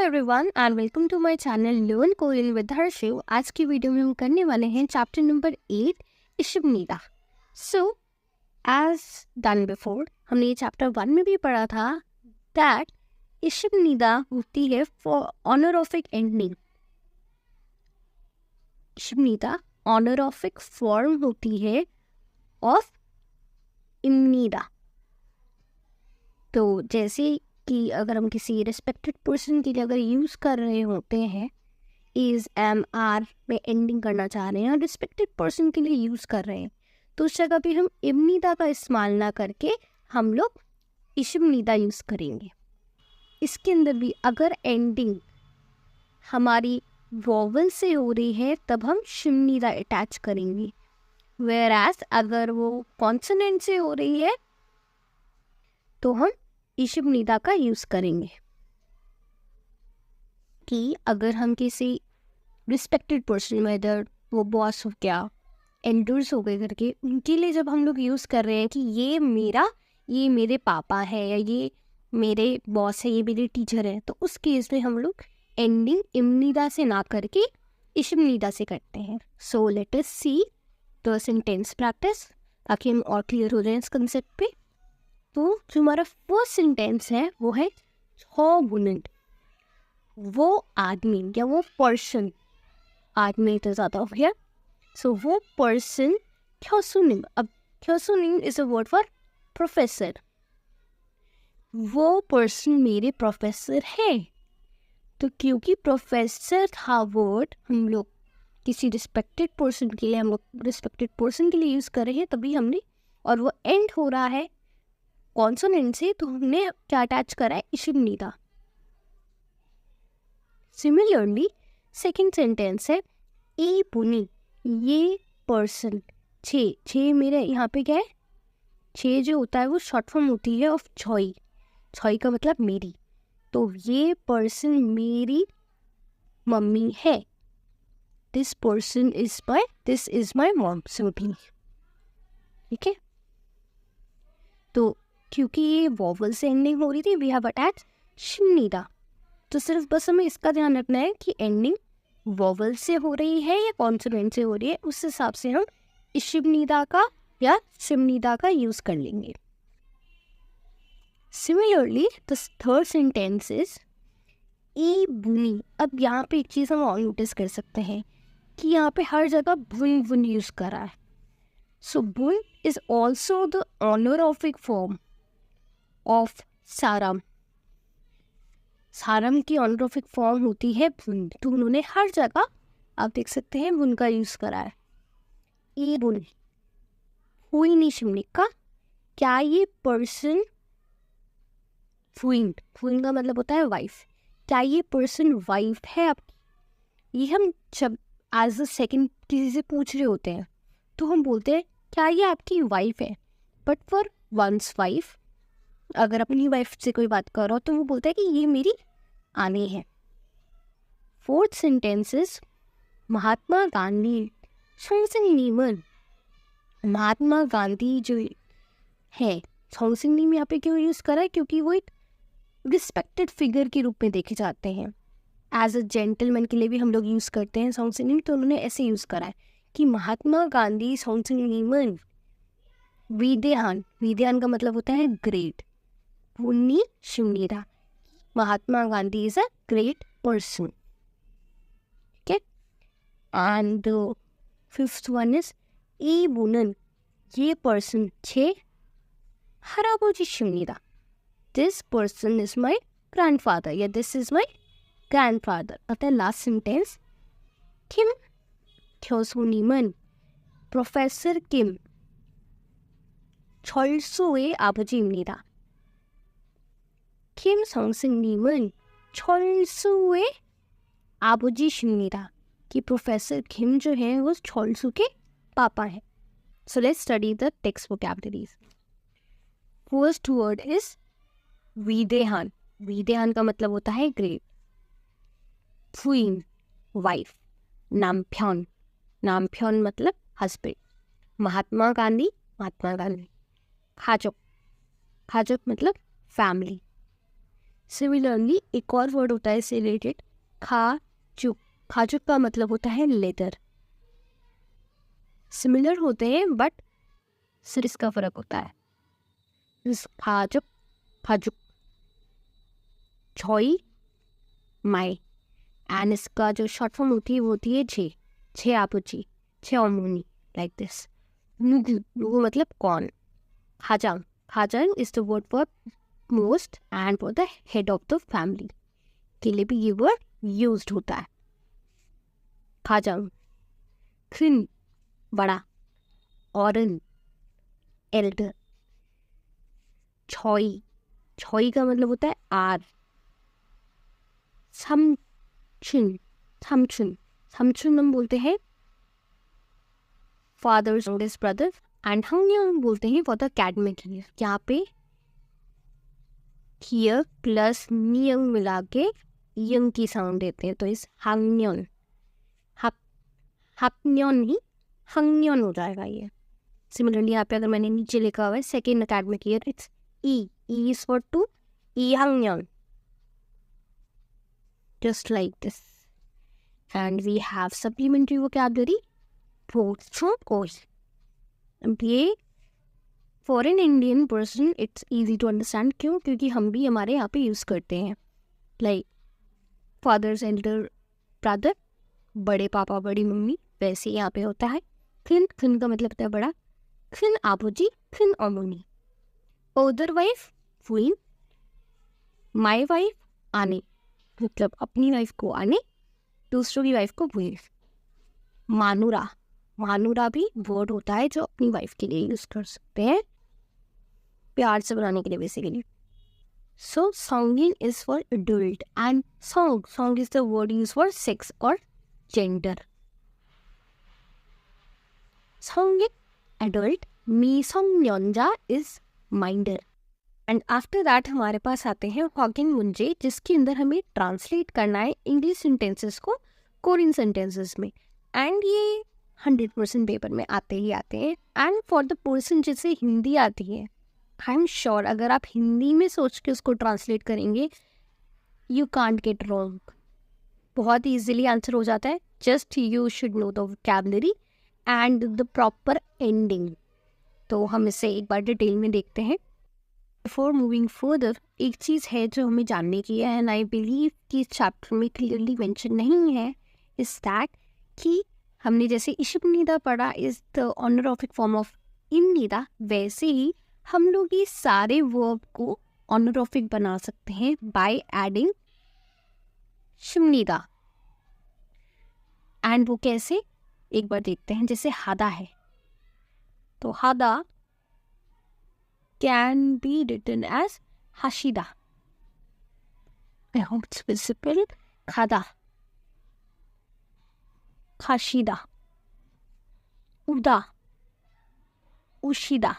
Everyone and welcome to my channel learn Korean with Harshiv. आज की video में हम करने वाले हैं चैप्टर नंबर 8 इशिबनिदा। सो एज डन बिफोर, हमने ये चैप्टर 1 में भी पढ़ा था दैट इशिबनिदा होती है फॉर ऑनरोफिक एंडिंग। इशिबनिदा ऑनरोफिक फॉर्म होती है ऑफ इमनिदा। तो जैसे कि अगर हम किसी रिस्पेक्टेड पर्सन के लिए अगर यूज़ कर रहे होते हैं, इज एम आर में एंडिंग करना चाह रहे हैं और रिस्पेक्टेड पर्सन के लिए यूज़ कर रहे हैं, तो उस जगह पे हम इमनिदा का इस्तेमाल ना करके हम लोग इशिबनिदा यूज़ करेंगे। इसके अंदर भी अगर एंडिंग हमारी वॉवल से हो रही है तब हम शिमनिदा अटैच करेंगे, वेयर एज अगर वो कॉन्सोनेंट से हो रही है तो हम इशिबनिदा का यूज़ करेंगे। कि अगर हम किसी रिस्पेक्टेड पर्सन, वेदर वो बॉस हो गया, एल्डर्स हो गए करके, उनके लिए जब हम लोग यूज़ कर रहे हैं कि ये मेरे पापा है या ये मेरे बॉस है, ये मेरे टीचर है, तो उस केस में हम लोग एंडिंग इमनिदा से ना करके इशिबनिदा से करते हैं। So let us see the sentence practice ताकि हम और क्लियर हो जाए इस कंसेप्ट पे। तो जो हमारा फर्स्ट सेंटेंस है वो है छोबुनन। वो आदमी या वो पर्सन, आदमी तो ज़्यादा हो गया, सो वो पर्सन ख्योसुनिम। अब ख्योसुनिम is a word for professor. वो पर्सन मेरे प्रोफेसर है। तो क्योंकि प्रोफेसर था वर्ड हम लोग किसी रिस्पेक्टेड पर्सन के लिए, हम लोग रिस्पेक्टेड पर्सन के लिए यूज़ कर रहे हैं तभी हमने, और वो एंड हो रहा है कॉन्सोनेंट से, तो हमने क्या अटैच करा है, इशिबनिदा। सिमिलरली सेकंड सेंटेंस है ई पुनी। ये पर्सन छे मेरे यहाँ पे क्या है, छे जो होता है वो शॉर्ट फॉर्म होती है ऑफ छोई। छोई का मतलब मेरी। तो ये पर्सन मेरी मम्मी है। This is my mom simply. ठीक है, तो क्योंकि ये वॉवल से एंडिंग हो रही थी, वी हैव अटैच शिमनिदा। तो सिर्फ बस हमें इसका ध्यान रखना है कि एंडिंग वॉवल से हो रही है या कॉन्सोनेंट से हो रही है, उस हिसाब से हम इशिबनिदा का या शिमनिदा का यूज़ कर लेंगे। Similarly the third sentence is ई बुनी। अब यहाँ पे एक चीज़ हम और नोटिस कर सकते हैं कि यहाँ पे हर जगह बुन बुन यूज़ करा है। सो बुन is also the honorific form of सारम। सारम की ऑनरोफिक फॉर्म होती है बुन। तो उन्होंने हर जगह आप देख सकते हैं बुन का यूज़ करा है। ई बुन हुई नहीं शिमनिका। क्या ये पर्सन, फुइन का मतलब होता है वाइफ, क्या ये पर्सन वाइफ है आपकी? ये हम जब एज अ सेकेंड किसी से पूछ रहे होते हैं तो हम बोलते हैं क्या ये आपकी वाइफ है। बट फॉर वंस वाइफ, अगर अपनी वाइफ से कोई बात कर रहा हो तो वो बोलता है कि ये मेरी आनी है। Fourth sentences Mahatma Gandhi छोंगसिंगनीमन। महात्मा गांधी जो है, छोंगसिंगनीम यहाँ पे क्यों यूज़ करा है, क्योंकि वो एक रिस्पेक्टेड फिगर के रूप में देखे जाते हैं। एज अ जेंटलमैन के लिए भी हम लोग यूज़ करते हैं छोंगसिंगनीम, तो उन्होंने ऐसे यूज़ करा है कि महात्मा गांधी छोंगसिंगनीमन विदेहान का मतलब होता है ग्रेट। पुन्नी शिमनिदा, Mahatma Gandhi is a great person. ठीक है, एंड फिफ्थ वन इज ई बुनन। ये पर्सन छे हराबोजी शिमनिदा। This person is my grandfather या दिस इज माई ग्रैंडफादर। अतः लास्ट सेंटेंस किम ख्योसुनिमन। Professor Kim 철수의 아버지입니다. 김 선생님은 철수의 아버지십니다. कि प्रोफेसर किम जो है वो छोलसू के पापा हैं। So let's study the text vocabularies. First word is विदेहान। विदेहान का मतलब होता है ग्रेट। फुइन वाइफ। नामप्योन मतलब हस्बैंड। महात्मा गांधी खाजक मतलब फैमिली। सिमिलरली एक और वर्ड होता है इससे रिलेटेड, खाचुक। खाचुक का मतलब होता है लेदर। सिमिलर होते हैं बट सिर्फ इसका फर्क होता है। खाचुक, खाचुक, छोई, माई, एंड इसका जो शॉर्ट फॉर्म होती है वो होती है छे, छे आपुची, छे ओमुनी, लाइक दिस। वो मतलब कौन। खाजांग, खाजांग is the word for most and for the head of the family के लिए भी ये वर्ड यूज्ड होता है। खाजांग। खिन, बड़ा, औरन, एल्डर। छोई, छोई का मतलब होता है आर। समचुन, समचुन, समचुन हम बोलते हैं फादर्स ओल्डेस्ट ब्रदर, एंड हम बोलते हैं फॉर द अकेडमिक ईयर। यहाँ पे हियर प्लस नियंग मिला के यंग की साउंड देते हैं, तो इस हंगन्योन, हपन्योन नहीं हंगन्योन हो जाएगा ये। सिमिलरली यहाँ पे अगर मैंने नीचे लिखा हुआ है सेकेंड अकेडमिक ईयर, इट्स ई इज फॉर टू, ई हंगन्योन, just like this. And we have supplementary vocabulary, कोई। अब ये for an Indian person it's easy to understand. क्यों? क्योंकि हम भी हमारे यहाँ पे यूज़ करते हैं, लाइक फादर्स एल्डर ब्रदर, बड़े पापा बड़ी मम्मी, वैसे यहाँ पे होता है। खिन, खिन का मतलब होता है बड़ा। खिन आबूजी, खिन ओमुनी। ओदर वाइफ, फुइन। माई वाइफ, आने, मतलब अपनी वाइफ को आने, दूसरों की वाइफ को भूल। मानुरा, मानुरा भी वर्ड होता है जो अपनी वाइफ के लिए यूज कर सकते हैं, प्यार से बनाने के लिए बेसिकली। सो सॉन्गिन इज फॉर एडल्ट एंड सॉन्ग, सॉन्ग is the word use for sex और जेंडर। सॉन्गिन एडल्ट, मिसोंगन्योंजा is minor. And after that हमारे पास आते हैं हॉकिन मुंजे, जिसके अंदर हमें ट्रांसलेट करना है इंग्लिश सेंटेंसेस को कोरियन सेंटेंसेस में। एंड ये 100% पेपर में आते ही आते हैं। एंड फॉर द पर्सन जिसे हिंदी आती है, आई एम श्योर अगर आप हिंदी में सोच के उसको ट्रांसलेट करेंगे, यू कांट गेट रॉन्ग, बहुत ईजिली आंसर हो जाता है। Just you should know the vocabulary and the proper ending. तो हम इसे एक बार डिटेल में देखते हैं। बिफोर मूविंग फर्दर, एक चीज़ है जो हमें जानने की है, एंड आई बिलीव कि इस चैप्टर में क्लियरली मेंशन नहीं है, इज दैट कि हमने जैसे इशिपनिदा पढ़ा is the honorific form of इमनिदा, वैसे ही हम लोग ये सारे वर्ब को ऑनरोफिक बना सकते हैं बाय एडिंग शिमनिदा। एंड वो कैसे, एक बार देखते हैं। जैसे हादा है, तो हादा can be written as hashida. I hope it's visible. Khada, khashida, uda, ushida,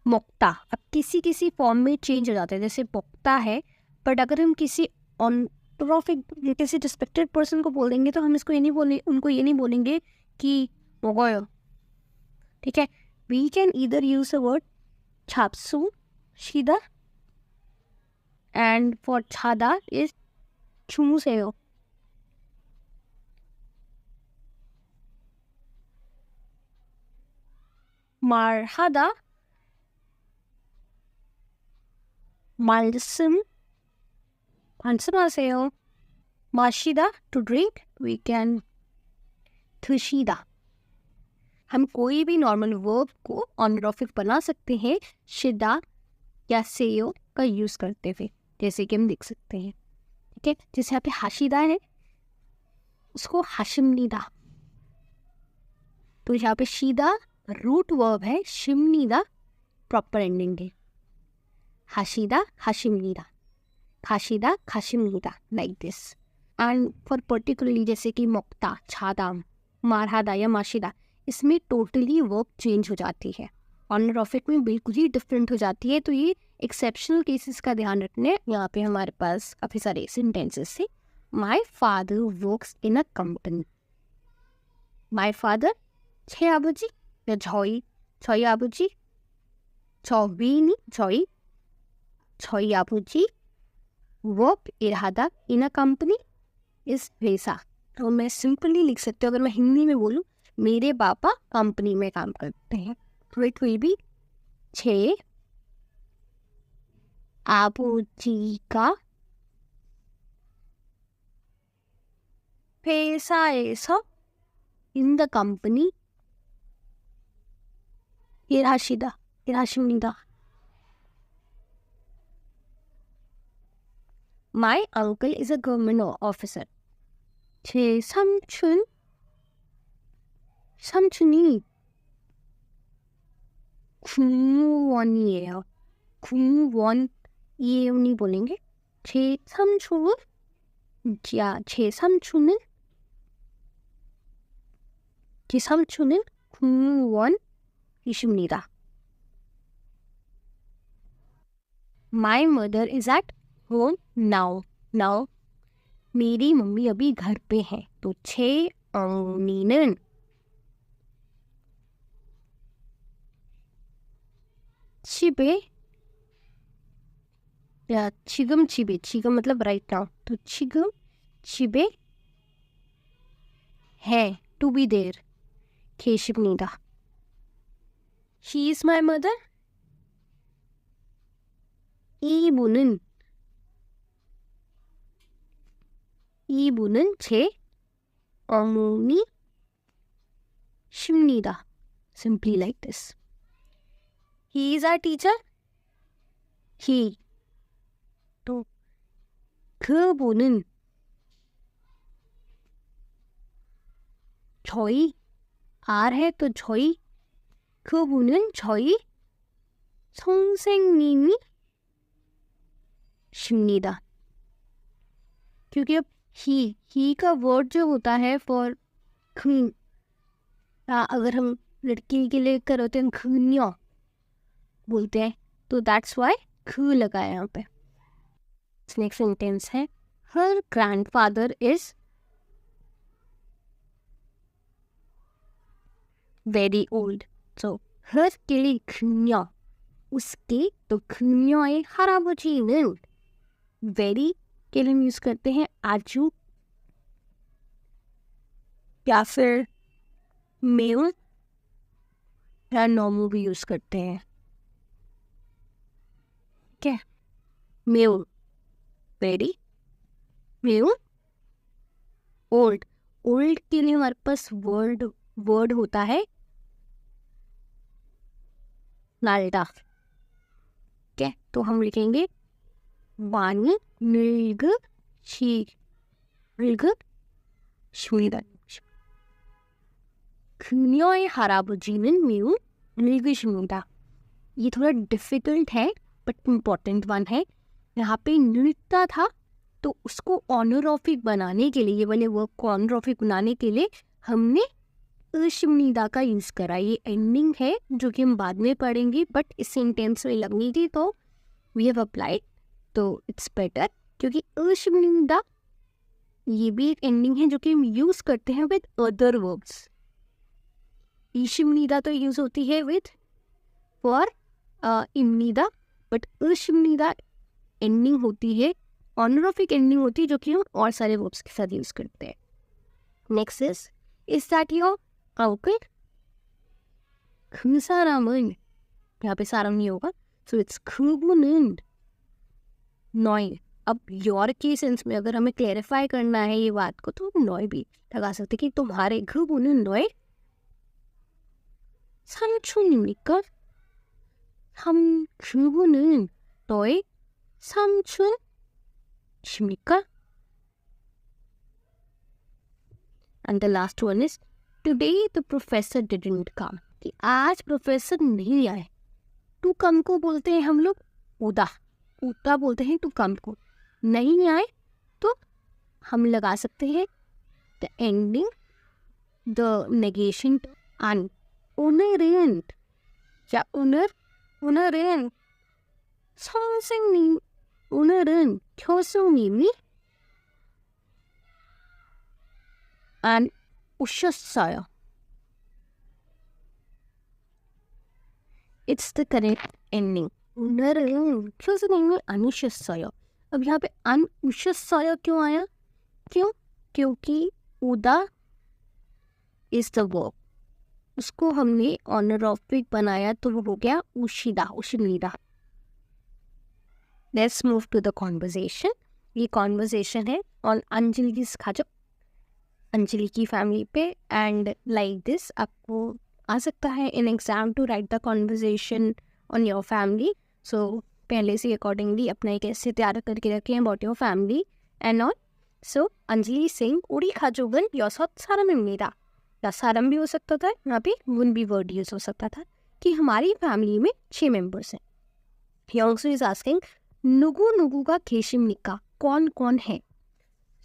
Mokta. अब किसी किसी फॉर्म में चेंज हो जाता है, जैसे पोक्ता है, बट अगर हम किसी ऑनरोफिक किसी रिस्पेक्टेड पर्सन को बोल देंगे तो हम इसको ये नहीं बोलेंगे, उनको ये नहीं बोलेंगे कि मोगोयो, ठीक है। We can either use the word chapsu, shida, and for chada is chumuseo. Marhada, malsim, pansamaseo. Mashida, to drink, we can tushida. हम कोई भी नॉर्मल वर्ब को ऑनरोफिक बना सकते हैं शिदा या सेयो का यूज करते हुए, जैसे कि हम देख सकते हैं, ठीक है। जैसे यहाँ पे हाशिदा है, उसको हाशिमनिदा, तो यहाँ पे शीदा रूट वर्ब है, शिमनिदा प्रॉपर एंडिंग है। हाशिदा, हाशिमनिदा, खाशिदा, खाशिमनिदा, like this. And for particularly जैसे कि मोक्ता, छादाम, मारहादा या माशिदा, इसमें टोटली वर्ब चेंज हो जाती है, ऑनरोफिक में बिल्कुल ही डिफरेंट हो जाती है। तो ये एक्सेप्शनल केसेस का ध्यान रखने। यहाँ पे हमारे पास काफ़ी सारे सेंटेंसेस थे। My father works in a company. My father छे आबूजी या झोई, छोई आबूजी, छौबीनी, झोई, 저희 아버지 work इरादा in a company is वैसा। तो मैं सिंपली लिख सकती हूँ, अगर मैं हिंदी में बोलूँ मेरे पापा कंपनी में काम करते हैं, तो it will be 제 아버지가 회사에서 in the company 일하십니다. My uncle is a government officer. 제 삼촌이 국무원이에요. 국무원이에요 नहीं बोलेंगे. 제 삼촌은 국무원이십니다. My mother is at home now. मेरी मम्मी अभी घर पे है, तो 제 언니는 집에 या 지금 मतलब right now, तो 지금 집에 है, to be there, 계십니다. She is my mother. 이분은 제 어머니십니다. Simply like this. He is our teacher. He. तो 그분은 저희 R है तो 저희, 그분은 저희 선생님이십니다. क्योंकि अब ही का वर्ड जो होता है फॉर अगर हम लड़की के लिए करते हैं खन्या बोलते हैं, तो दैट्स वाई ख लगा है यहाँ पे. नेक्स्ट सेंटेंस है हर ग्रैंडफादर इज वेरी ओल्ड. सो हर के लिए खन्या उसके, तो खन्या의 할아버지는 वेरी के लिए यूज करते हैं आजू, या फिर मेल या नॉर्मल भी यूज करते हैं. क्या मेल वेरी, मेल ओल्ड. ओल्ड के लिए हमारे पास वर्ड होता है नाल्डा. क्या तो हम लिखेंगे 많이 늙으십니다. 그녀의 할아버지는 매우 늙으십니다. ये थोड़ा डिफिकल्ट है बट इम्पॉर्टेंट वन है. यहाँ पे 늙ता था तो उसको ऑनरॉफिक बनाने के लिए, ये वाले वर्ब को ऑनरॉफिक बनाने के लिए हमने अशिमनिदा का यूज़ करा. ये एंडिंग है जो कि हम बाद में पढ़ेंगे, बट इस सेंटेंस में लगनी थी तो वी हैव अप्लाइड, तो इट्स बेटर. क्योंकि अशिमनिदा ये भी एक एंडिंग है जो कि हम यूज़ करते हैं विद अदर वर्ब्स. ईशिमनिदा तो यूज़ होती है विद फॉर इमनिदा, बट अशिमनिदा एंडिंग होती है, ऑनरॉफिक एंडिंग होती है जो कि हम और सारे वर्ब्स के साथ यूज़ करते हैं. Next is that your uncle. 그 사람은, यहाँ पे सारा नहीं होगा, सो इट्स 그분은 नॉय. अब योर के सेंस में अगर हमें क्लेरिफाई करना है ये बात को, तो हम नॉय भी लगा सकते कि तुम्हारे 그분은 너의 삼촌입니까? 그분은 너의 삼촌입니까? And the last one is today the professor didn't come. कि आज प्रोफेसर नहीं आए. टू कम को बोलते हैं हम लोग उदा बोलते हैं टू कम को. नहीं आए तो हम लगा सकते हैं द एंडिंग, द नेगेशन अन. 오늘은 या 오늘은 선생님, 오늘은 교수님이 안 오셨어요. It's the correct ending. नहीं अनुशस्य। अब यहाँ पे अनुशस्य क्यों आया? क्यों? क्योंकि उदा इज द वर्ब, उसको हमने ऑनरॉफिक बनाया तो वो हो गया उशिदा, उशिनीदा। Let's move to the conversation. ये कॉन्वर्जेशन है ऑन अंजलि खाजो, अंजलि की फैमिली पे। एंड लाइक दिस आपको आ सकता है in exam to write the conversation on your family. So पहले से अकॉर्डिंगली अपना एक ऐसे तैयार करके रखें about your family and on. So Anjali Singh उड़ी खाजोगन योसत सारमिदा, या सारम भी हो सकता था, यहाँ पे वुन भी वर्ड यूज हो सकता था कि हमारी फैमिली में 6 मेंबर्स हैं। योंगसू इज आस्किंग नुगु नुगु का केशिमनिका, कौन कौन है?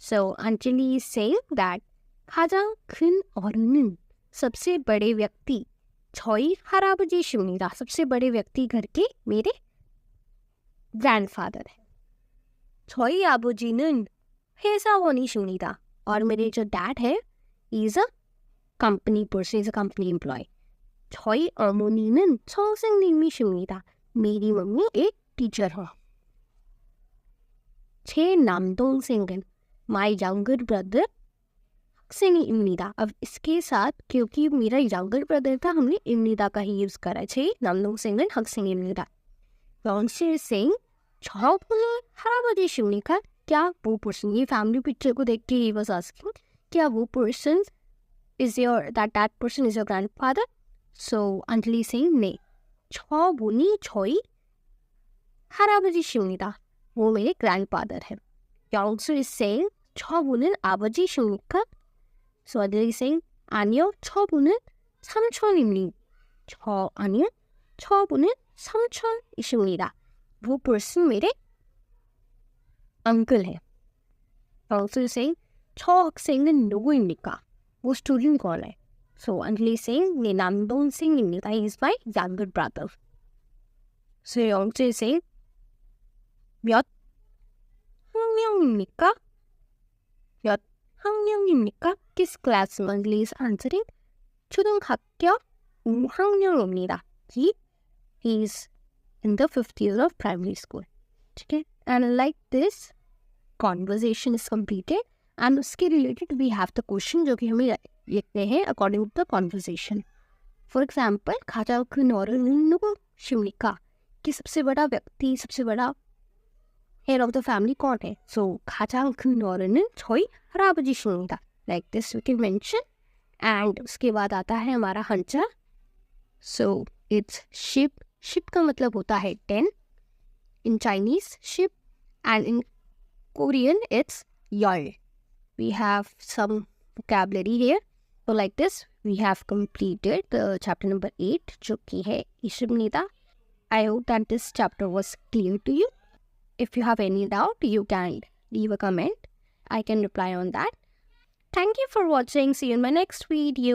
सो अंजलि इज सेइंग दैट 가장 큰 어른은, सबसे बड़े व्यक्ति, 저희 할아버지 शिवनीदा, सबसे बड़े व्यक्ति घर के मेरे ग्रैंडफादर है। 저희 아버지는 회사원이십니다, और मेरे जो डैड है is a company person, is a company employ. 저희 어머니는 선생님이십니다, मेरी मम्मी एक टीचर है। 제 남동생은, माई यंगर ब्रदर 학생입니다। अब इसके साथ क्योंकि मेरा यंगर ब्रदर था हमने इमनिदा का ही यूज करा है, 남동생은 학생입니다। 영실 सिंह 저분은 할아버지십니까? क्या वो पर्सन, ये फैमिली पिक्चर को देख के ही वाज आस्किंग क्या वो person is your that person is your grandfather? So Anjali Singh ने 저분이 저희 할아버지십니다, वो मेरे ग्रैंडफादर है। 영수 is saying 저분은 아버지십니까? So Anjali Singh 아니요, 저분은 삼촌입니다। 아니요, 저분은 삼촌이십니다, वो पर्सन मेरे अंकल है। also saying 저 학생은 누구입니까? वो स्टूडेंट कौन है? So Anjali Singh 내 남동생입니다, he is my younger brother। So also saying 몇 학년입니까? 몇 학년입니까? किस क्लास में? Anjali is answering 초등학교 5학년입니다, he is in the 5th year of primary school। ठीक है, and like this conversation is completed and उसके related we have the question जो कि हमें लिखने हैं according to the conversation। For example 가장 큰 어른은 누구십니까? कि सबसे बड़ा व्यक्ति, सबसे बड़ा head of the family कौन है? So 가장 큰 어른은 저희 할아버지십니다, like this we can mention। and उसके बाद आता है हमारा हंचा। so it's ship, ship का मतलब होता है 10 in Chinese ship, and in Korean it's 열। we have some vocabulary here। so like this we have completed the chapter number 8 जो कि है इशिमनिदा। I hope that this chapter was clear to you। if you have any doubt you can leave a comment, I can reply on that। Thank you for watching, see you in my next video।